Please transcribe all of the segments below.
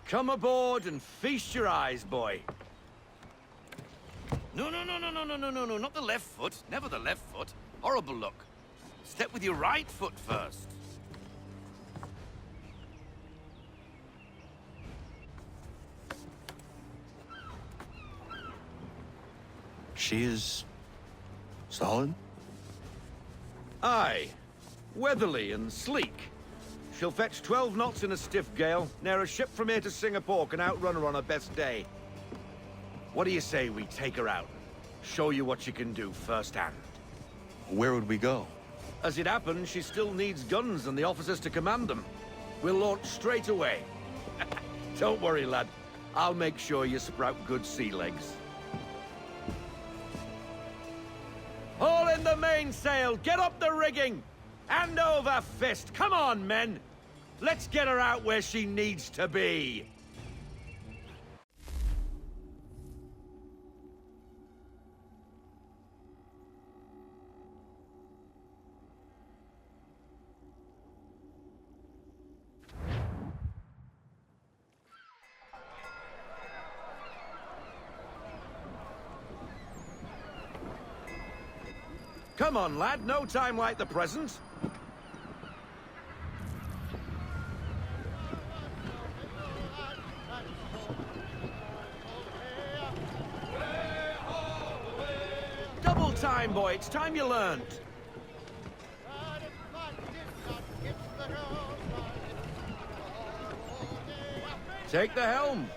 Come aboard and feast your eyes, boy. No, not the left foot. Never the left foot. Horrible look. Step with your right foot first. She is solid? Aye. Weatherly and sleek. She'll fetch 12 knots in a stiff gale. Ne'er a ship from here to Singapore can outrun her on her best day. What do you say we take her out? Show you what she can do firsthand. Where would we go? As it happens, she still needs guns and the officers to command them. We'll launch straight away. Don't worry, lad. I'll make sure you sprout good sea legs. Haul in the mainsail! Get up the rigging! Hand over fist! Come on, men! Let's get her out where she needs to be! Come on, lad. No time like the present. Double time, boy. It's time you learned. Take the helm.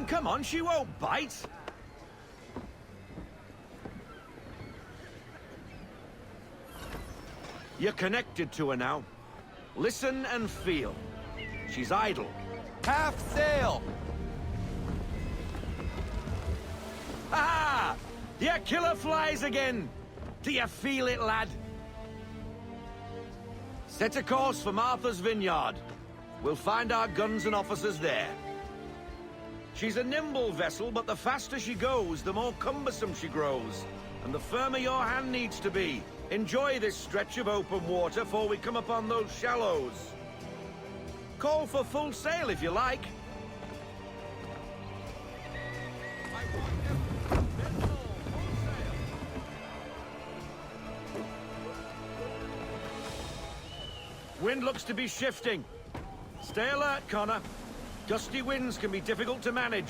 Come on, she won't bite. You're connected to her now. Listen and feel. She's idle. Half sail! Ah! The killer flies again! Do you feel it, lad? Set a course for Martha's Vineyard. We'll find our guns and officers there. She's a nimble vessel, but the faster she goes, the more cumbersome she grows. And the firmer your hand needs to be. Enjoy this stretch of open water before we come upon those shallows. Call for full sail if you like. Wind looks to be shifting. Stay alert, Connor. Gusty winds can be difficult to manage.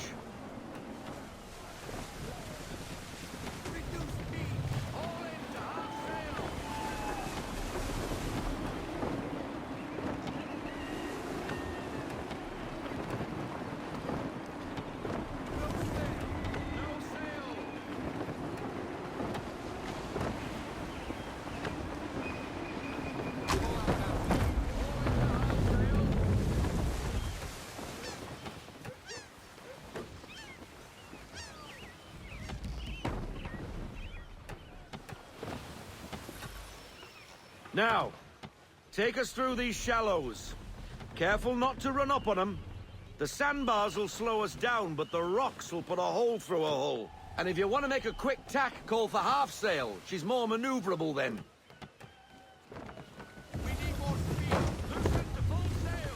Now, take us through these shallows. Careful not to run up on them. The sandbars will slow us down, but the rocks will put a hole through a hull. And if you want to make a quick tack, call for half sail. She's more maneuverable then. We need more speed. Loosen to full sail.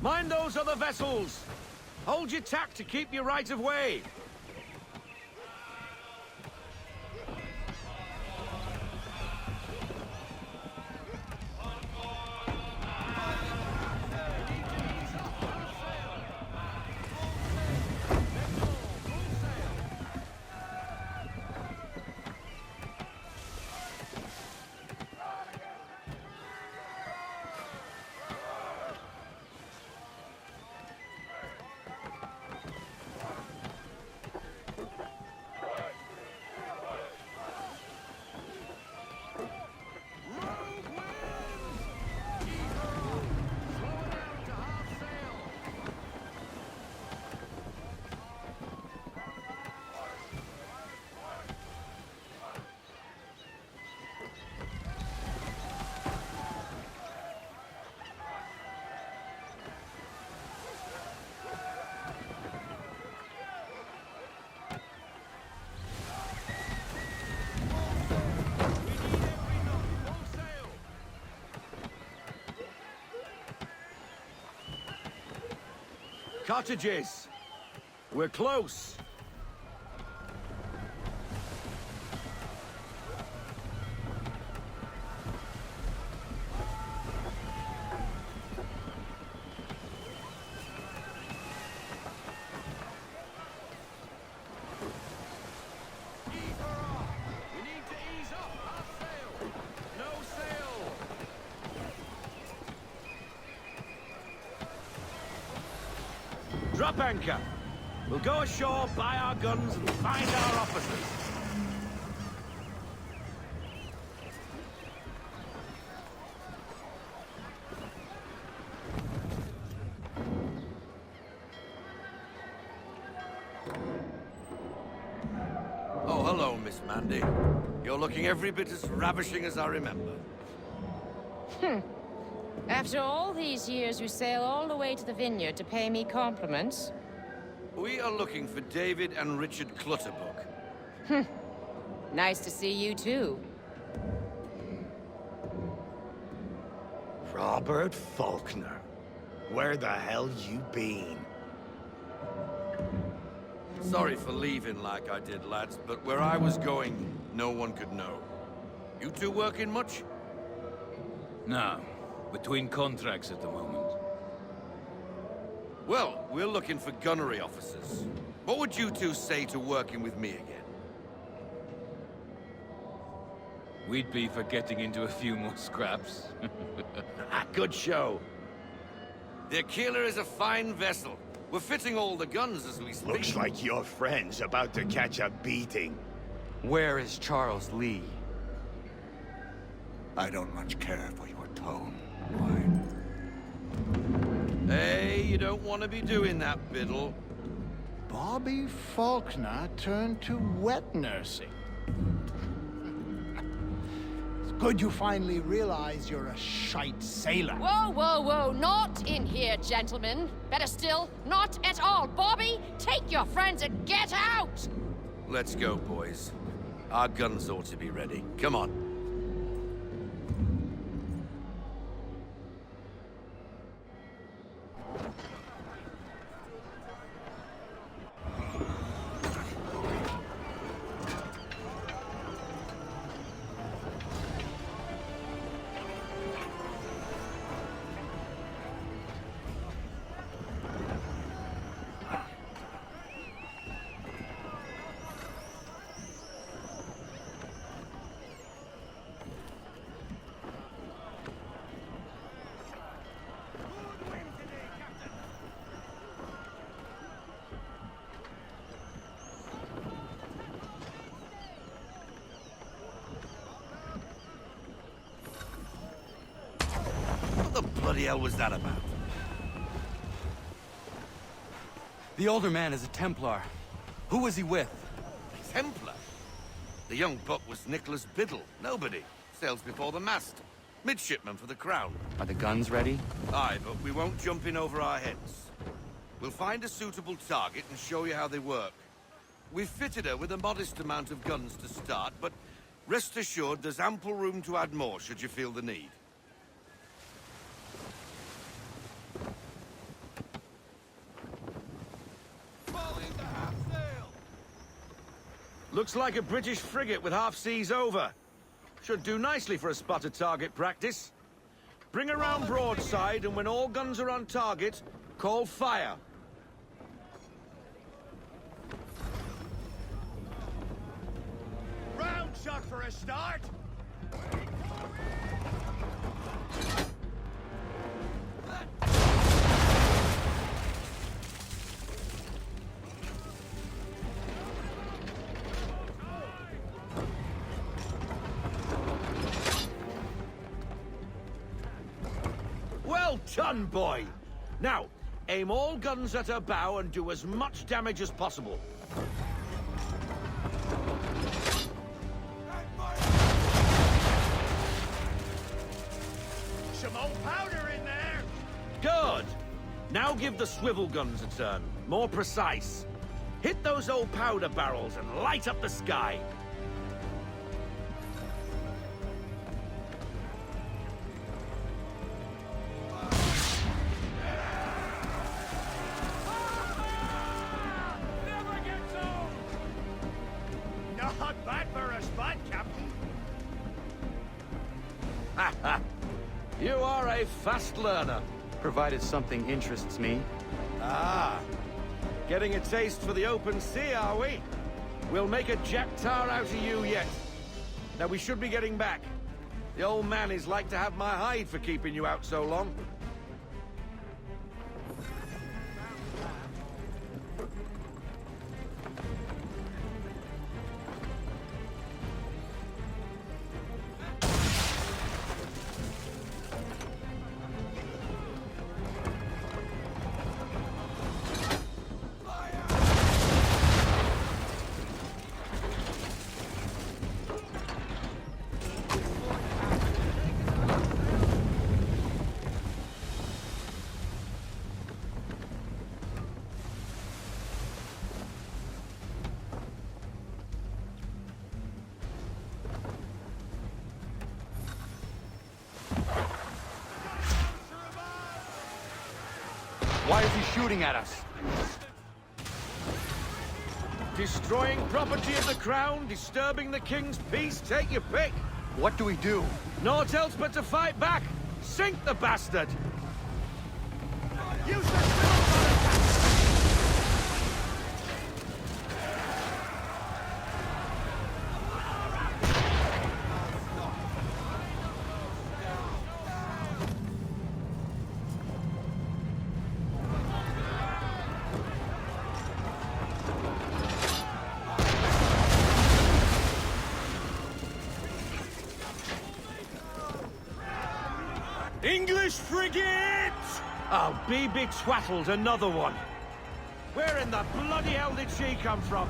Mind those other vessels! Hold your tack to keep your right of way! Cottages. We're close. Drop anchor. We'll go ashore, buy our guns, and find our officers. Oh, hello, Miss Mandy. You're looking every bit as ravishing as I remember. After all these years, you sail all the way to the vineyard to pay me compliments? We are looking for David and Richard Clutterbuck. Nice to see you, too. Robert Faulkner. Where the hell you been? Sorry for leaving like I did, lads, but where I was going, no one could know. You two working much? No. Between contracts at the moment. Well, we're looking for gunnery officers. What would you two say to working with me again? We'd be for getting into a few more scraps. Good show. The Aquila is a fine vessel. We're fitting all the guns as we speak. Looks like your friend's about to catch a beating. Where is Charles Lee? I don't much care for your tone. Why? Hey, you don't want to be doing that, Biddle. Bobby Faulkner turned to wet nursing. It's good you finally realize you're a shite sailor. Whoa, whoa, whoa, not in here, gentlemen. Better still, not at all. Bobby, take your friends and get out! Let's go, boys. Our guns ought to be ready. Come on. What the bloody hell was that about? The older man is a Templar. Who was he with? Templar? The young buck was Nicholas Biddle. Nobody. Sails before the mast. Midshipman for the Crown. Are the guns ready? Aye, but we won't jump in over our heads. We'll find a suitable target and show you how they work. We've fitted her with a modest amount of guns to start, but rest assured there's ample room to add more should you feel the need. Looks like a British frigate with half seas over. Should do nicely for a spotted target practice. Bring around broadside, and when all guns are on target, call fire. Round shot for a start. Well done, boy! Now, aim all guns at her bow and do as much damage as possible. Some old powder in there. Good! Now give the swivel guns a turn. More precise. Hit those old powder barrels and light up the sky. fast learner. Provided something interests me. Ah, getting a taste for the open sea, are we? We'll make a jack tar out of you yet. Now we should be getting back. The old man is like to have my hide for keeping you out so long. Why is he shooting at us? Destroying property of the crown, disturbing the king's peace, take your pick. What do we do? Naught else but to fight back. Sink the bastard. Use the English frigate! I'll be betwattled, another one. Where in the bloody hell did she come from?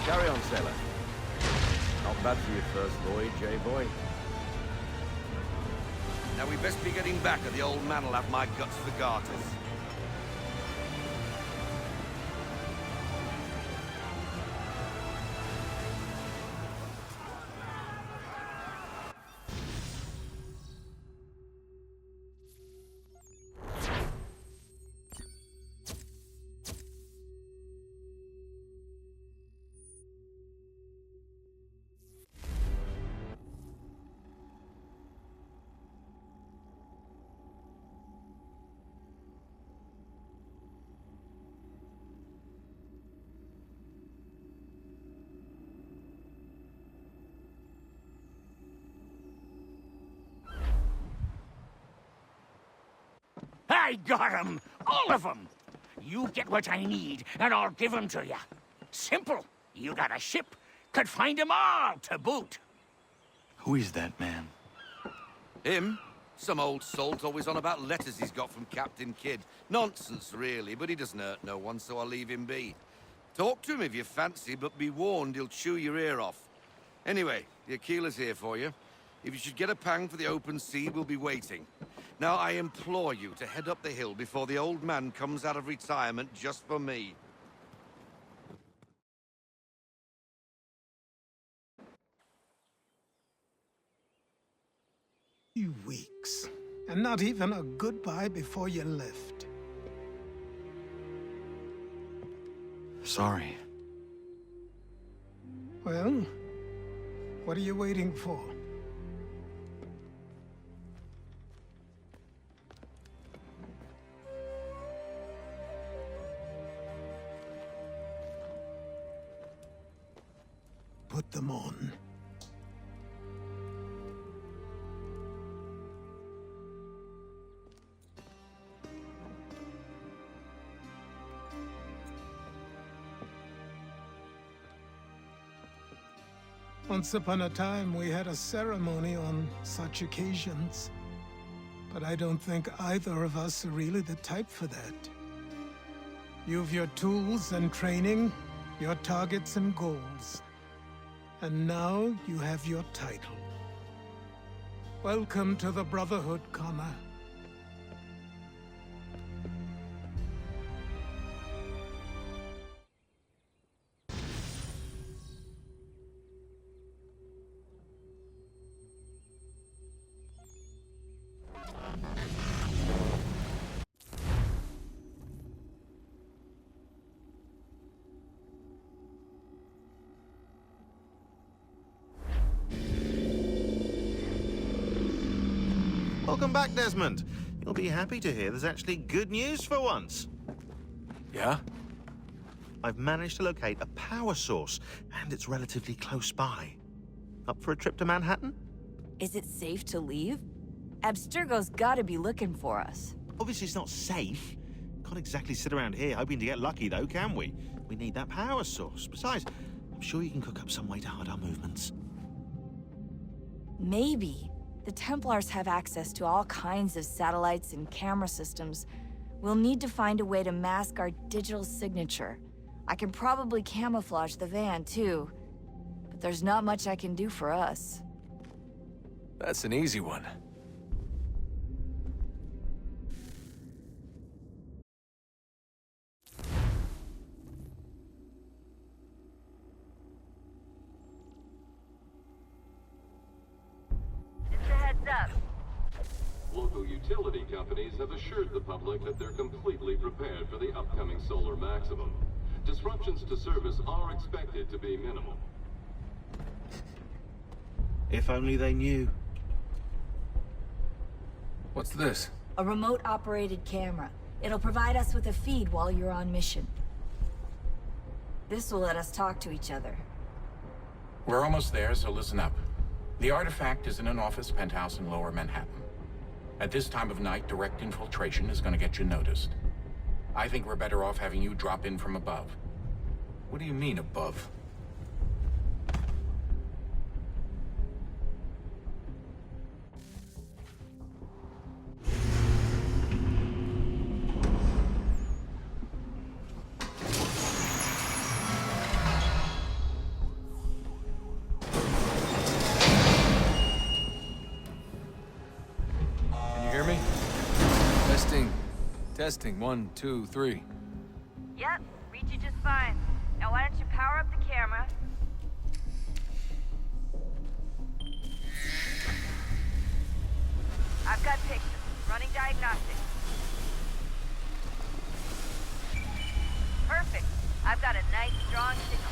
Carry on, sailor. Not bad for your first voyage, eh, boy? Now we best be getting back, or the old man'll have my guts for garters. I got 'em! All of 'em! You get what I need, and I'll give 'em to you. Simple. You got a ship, could find 'em all to boot. Who is that man? Him? Some old salt always on about letters he's got from Captain Kidd. Nonsense, really, but he doesn't hurt no one, so I'll leave him be. Talk to him if you fancy, but be warned he'll chew your ear off. Anyway, the Aquila's here for you. If you should get a pang for the open sea, we'll be waiting. Now I implore you to head up the hill before the old man comes out of retirement just for me. You weeks. And not even a goodbye before you left. Sorry. Well, what are you waiting for? Put them on. Once upon a time, we had a ceremony on such occasions. But I don't think either of us are really the type for that. You've your tools and training, your targets and goals. And now you have your title. Welcome to the Brotherhood, Connor. Welcome back, Desmond. You'll be happy to hear there's actually good news for once. Yeah? I've managed to locate a power source, and it's relatively close by. Up for a trip to Manhattan? Is it safe to leave? Abstergo's gotta be looking for us. Obviously it's not safe. Can't exactly sit around here hoping to get lucky, though, can we? We need that power source. Besides, I'm sure you can cook up some way to hide our movements. Maybe. The Templars have access to all kinds of satellites and camera systems. We'll need to find a way to mask our digital signature. I can probably camouflage the van, too. But there's not much I can do for us. That's an easy one. Local utility companies have assured the public that they're completely prepared for the upcoming solar maximum. Disruptions to service are expected to be minimal. If only they knew. What's this? A remote-operated camera. It'll provide us with a feed while you're on mission. This will let us talk to each other. We're almost there, so listen up. The artifact is in an office penthouse in Lower Manhattan. At this time of night, direct infiltration is going to get you noticed. I think we're better off having you drop in from above. What do you mean, above? Testing, 1, 2, 3. Yep, read you just fine. Now why don't you power up the camera? I've got pictures. Running diagnostics. Perfect. I've got a nice, strong signal.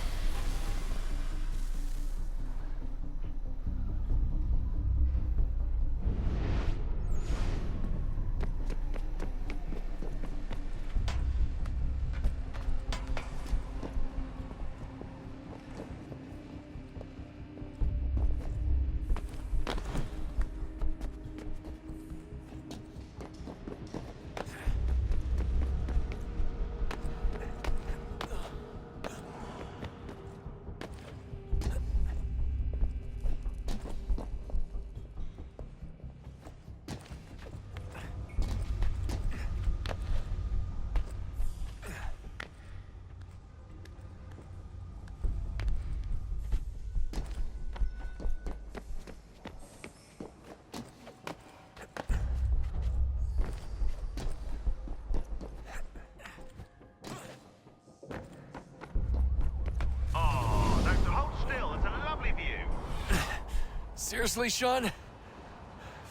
Seriously, Sean?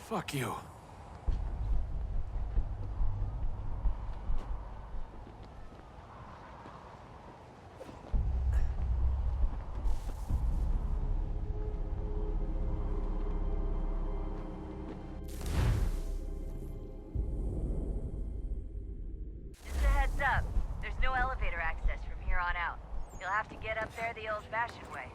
Fuck you. Just a heads up. There's no elevator access from here on out. You'll have to get up there the old-fashioned way.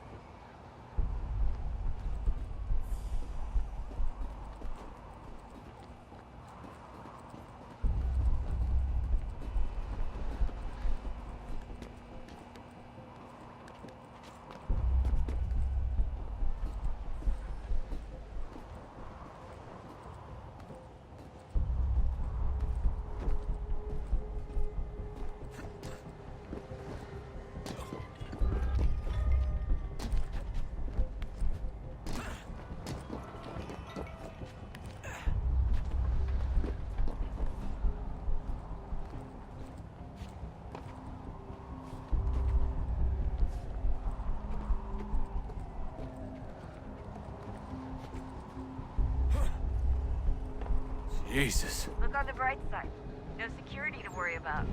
Jesus. Look on the bright side. No security to worry about.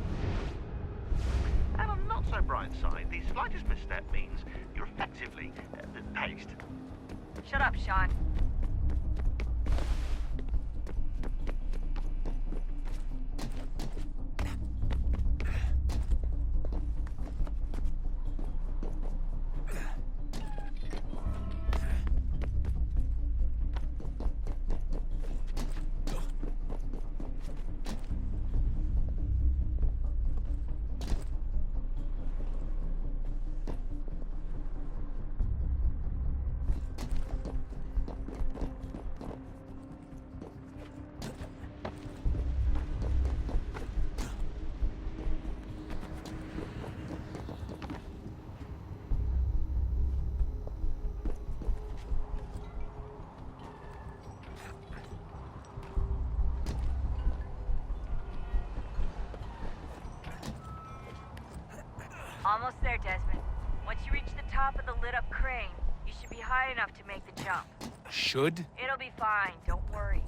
And on the not so bright side, the slightest misstep means you're effectively paced. Shut up, Sean. Almost there, Desmond. Once you reach the top of the lit-up crane, you should be high enough to make the jump. Should? It'll be fine, don't worry.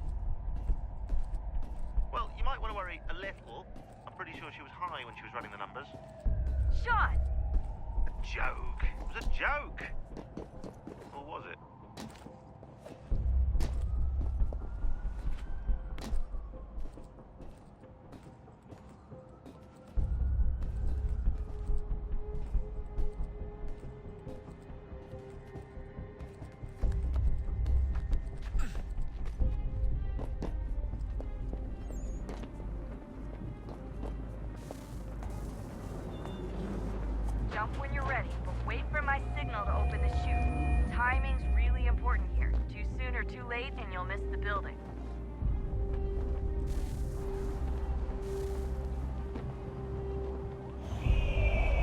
Well, you might want to worry a little. I'm pretty sure she was high when she was running the numbers. Sean! A joke. It was a joke. Or was it? Jump when you're ready, but wait for my signal to open the chute. Timing's really important here. Too soon or too late, and you'll miss the building.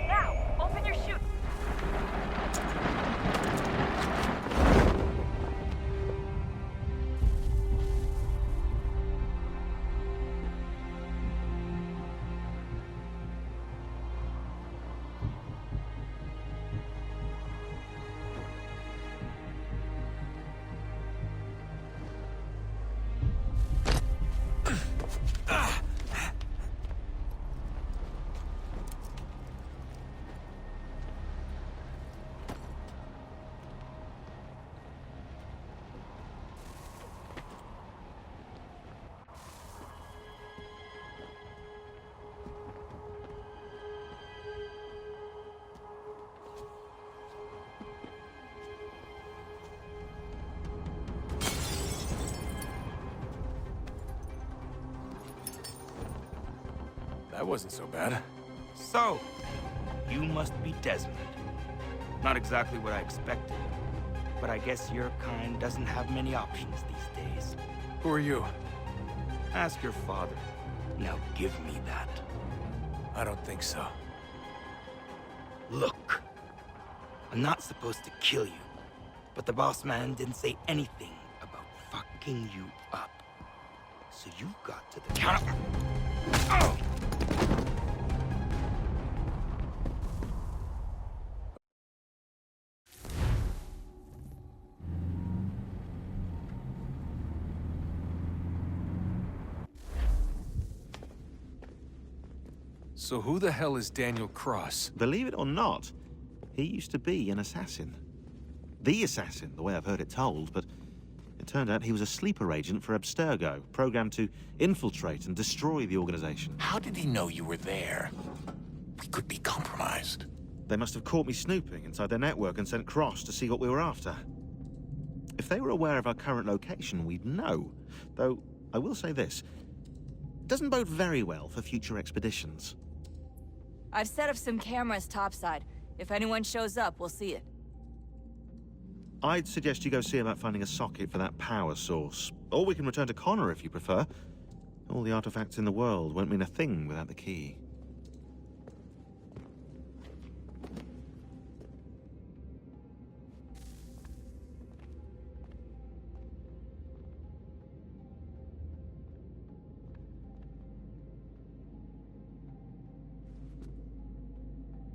Now, open your chute. That wasn't so bad. So, you must be Desmond. Not exactly what I expected, but I guess your kind doesn't have many options these days. Who are you? Ask your father. Now give me that. I don't think so. Look, I'm not supposed to kill you, but the boss man didn't say anything about fucking you up. So you got to the counter. Oh! So who the hell is Daniel Cross? Believe it or not, he used to be an assassin. The assassin, the way I've heard it told, but it turned out he was a sleeper agent for Abstergo, programmed to infiltrate and destroy the organization. How did he know you were there? We could be compromised. They must have caught me snooping inside their network and sent Cross to see what we were after. If they were aware of our current location, we'd know. Though, I will say this. It doesn't bode very well for future expeditions. I've set up some cameras topside. If anyone shows up, we'll see it. I'd suggest you go see about finding a socket for that power source. Or we can return to Connor if you prefer. All the artifacts in the world won't mean a thing without the key.